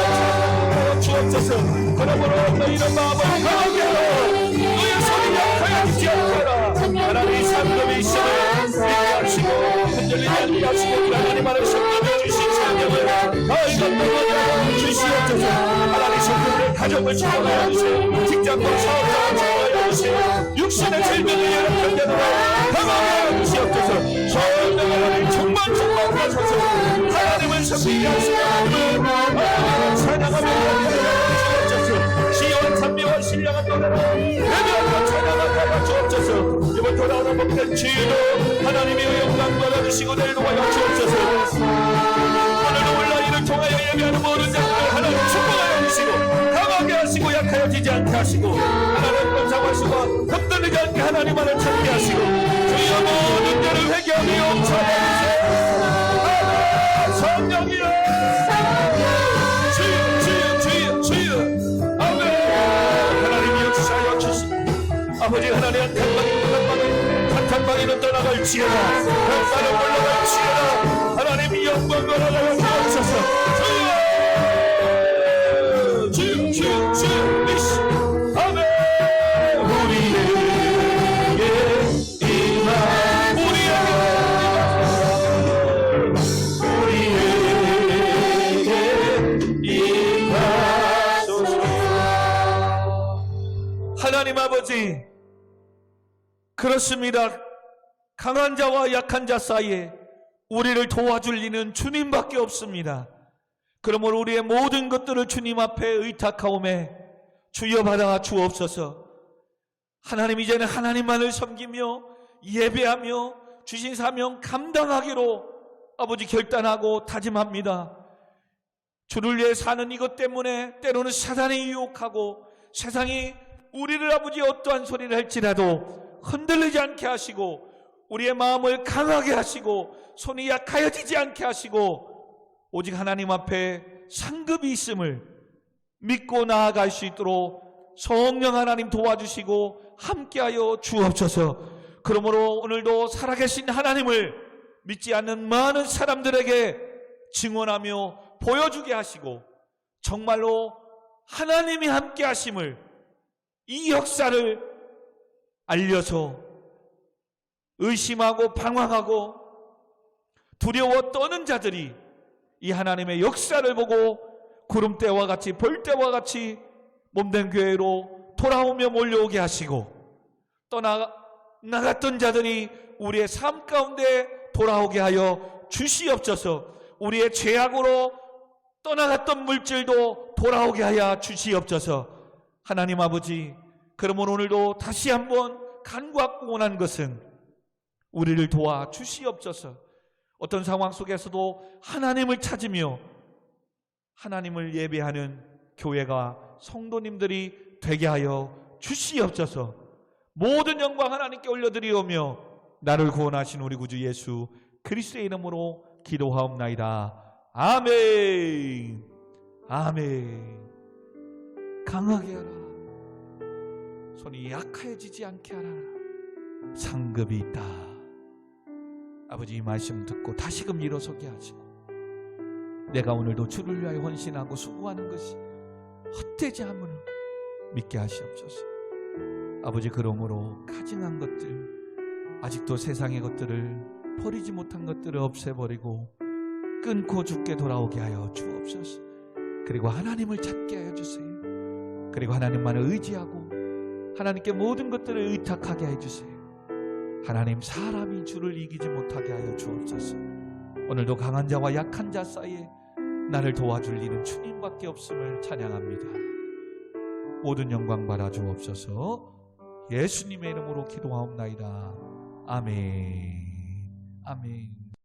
주옵소서. 그러므로 너희는 마음을 강하게 하라. 너의 손이 약하여지지 않게 하라. 하나님의 상급이 있음을 믿게 하시고 흔들리지 않게 하시고 하나님 안에 섬기며 주신 성령을 이것도 주시옵소서. 하나님 성령의 가정을 축복하여 주세요. 직장과 사업장을 축복하여 주세요. 육신의 질병을 여러 편견으로 강하게 주시옵소서. 성령을 정말 하소서. 하나님을 섬기게 하시고 하나님을 찬양하며 주옵소서. 시원 찬미와 신령한 노래로 예배하며 찬양하며 주옵소서. 이번 돌아오는 목된 주의도 하나님의 영광 받아주시고 내일도 하여 주옵소서. 오늘도 온라 이를 통하여 예배하는 모든 자들을 하나님 축복하여 주시고 강하게 하시고 약하여지지 않게 하시고 하나님 감사하시고 흔들리지 않게 하나님 안을 찾게 하시고 주여 모든 죄를 회개하며 용서하여 주세요. 성령이여 주여 아멘. 하나님 역사하여 주시고 아버지 하나님 탄탄방이는 떠나갈지어다 한산은 올라갈지어다 하나님이 영광 걸어가여 주옵소서. 주여 아멘. 하나님 아버지 그렇습니다. 강한 자와 약한 자 사이에 우리를 도와줄 리는 주님밖에 없습니다. 그러므로 우리의 모든 것들을 주님 앞에 의탁하오매 주여 받아 주옵소서. 하나님 이제는 하나님만을 섬기며 예배하며 주신 사명 감당하기로 아버지 결단하고 다짐합니다. 주를 위해 사는 이것 때문에 때로는 사단이 유혹하고 세상이 우리를 아버지 어떠한 소리를 할지라도 흔들리지 않게 하시고 우리의 마음을 강하게 하시고 손이 약하여지지 않게 하시고 오직 하나님 앞에 상급이 있음을 믿고 나아갈 수 있도록 성령 하나님 도와주시고 함께하여 주옵소서. 그러므로 오늘도 살아계신 하나님을 믿지 않는 많은 사람들에게 증언하며 보여주게 하시고 정말로 하나님이 함께 하심을 이 역사를 알려서 의심하고 방황하고 두려워 떠는 자들이 이 하나님의 역사를 보고 구름대와 같이 벌대와 같이 몸된 교회로 돌아오며 몰려오게 하시고 떠나갔던 자들이 우리의 삶 가운데 돌아오게 하여 주시옵소서. 우리의 죄악으로 떠나갔던 물질도 돌아오게 하여 주시옵소서. 하나님 아버지 그러므로 오늘도 다시 한번 간구하고 원한 것은 우리를 도와 주시옵소서. 어떤 상황 속에서도 하나님을 찾으며 하나님을 예배하는 교회가 성도님들이 되게 하여 주시옵소서. 모든 영광 하나님께 올려드리오며 나를 구원하신 우리 구주 예수 그리스도의 이름으로 기도하옵나이다. 아멘. 아멘. 강하게 하라. 손이 약해지지 않게 하라. 상급이 있다. 아버지 이 말씀 듣고 다시금 일어서게 하시고 내가 오늘도 주를 위하여 헌신하고 수고하는 것이 헛되지 함을 믿게 하시옵소서. 아버지, 그러므로 가증한 것들, 아직도 세상의 것들을 버리지 못한 것들을 없애버리고 끊고 주께 돌아오게 하여 주옵소서. 그리고 하나님을 찾게 하여 주세요. 그리고 하나님만을 의지하고 하나님께 모든 것들을 의탁하게 해주세요. 하나님, 사람이 주를 이기지 못하게 하여 주옵소서. 오늘도 강한 자와 약한 자 사이에 나를 도와줄 이는 주님밖에 없음을 찬양합니다. 모든 영광 받아 주옵소서. 예수님의 이름으로 기도하옵나이다. 아멘. 아멘.